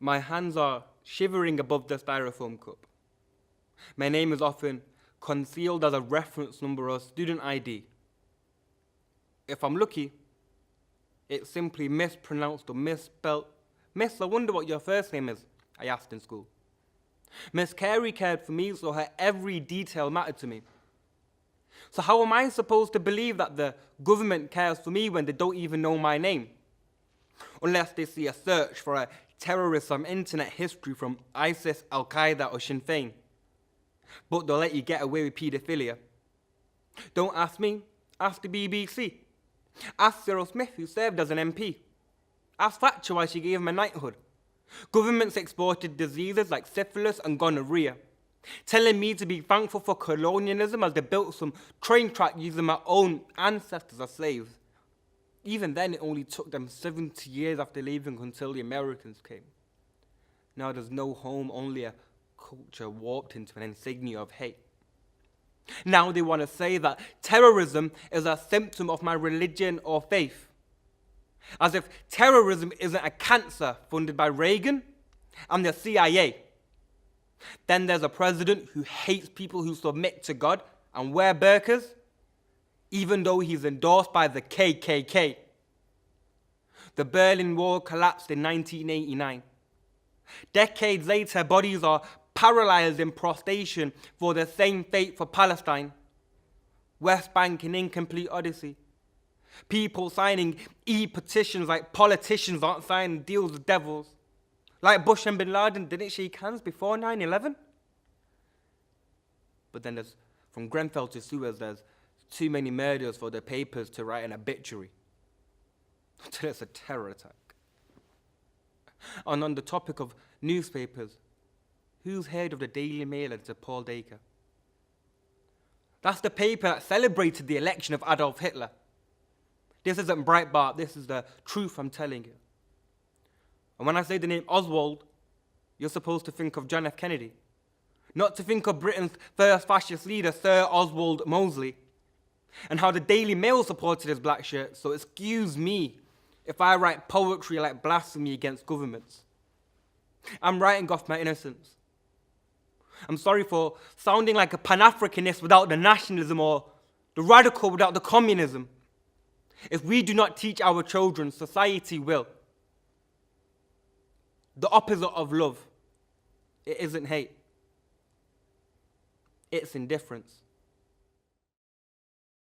My hands are shivering above the styrofoam cup. My name is often concealed as a reference number or student ID. If I'm lucky, it's simply mispronounced or misspelt. Miss, I wonder what your first name is, I asked in school. Miss Carey cared for me, so her every detail mattered to me. So how am I supposed to believe that the government cares for me when they don't even know my name? Unless they see a search for a terrorist on internet history from ISIS, Al-Qaeda, or Sinn Féin. But they'll let you get away with paedophilia. Don't ask me, ask the BBC. Ask Cyril Smith, who served as an MP. Ask Thatcher why she gave him a knighthood. Governments exported diseases like syphilis and gonorrhea, telling me to be thankful for colonialism as they built some train track using my own ancestors as slaves. Even then, it only took them 70 years after leaving until the Americans came. Now there's no home, only a culture warped into an insignia of hate. Now they want to say that terrorism is a symptom of my religion or faith. As if terrorism isn't a cancer funded by Reagan and the CIA. Then there's a president who hates people who submit to God and wear burqas, even though he's endorsed by the KKK. The Berlin Wall collapsed in 1989. Decades later, bodies are paralyzed in prostration for the same fate for Palestine. West Bank in incomplete odyssey. People signing e-petitions like politicians aren't signing deals with devils. Like Bush and Bin Laden didn't shake hands before 9/11. But then there's, from Grenfell to Suez, there's too many murders for the papers to write an obituary. Until it's a terror attack. And on the topic of newspapers, who's heard of the Daily Mail and Sir Paul Dacre? That's the paper that celebrated the election of Adolf Hitler. This isn't Breitbart, this is the truth I'm telling you. And when I say the name Oswald, you're supposed to think of John F. Kennedy. Not to think of Britain's first fascist leader, Sir Oswald Mosley, and how the Daily Mail supported his black shirt, so excuse me if I write poetry like blasphemy against governments. I'm writing off my innocence. I'm sorry for sounding like a Pan-Africanist without the nationalism or the radical without the communism. If we do not teach our children, society will. The opposite of love, it isn't hate. It's indifference.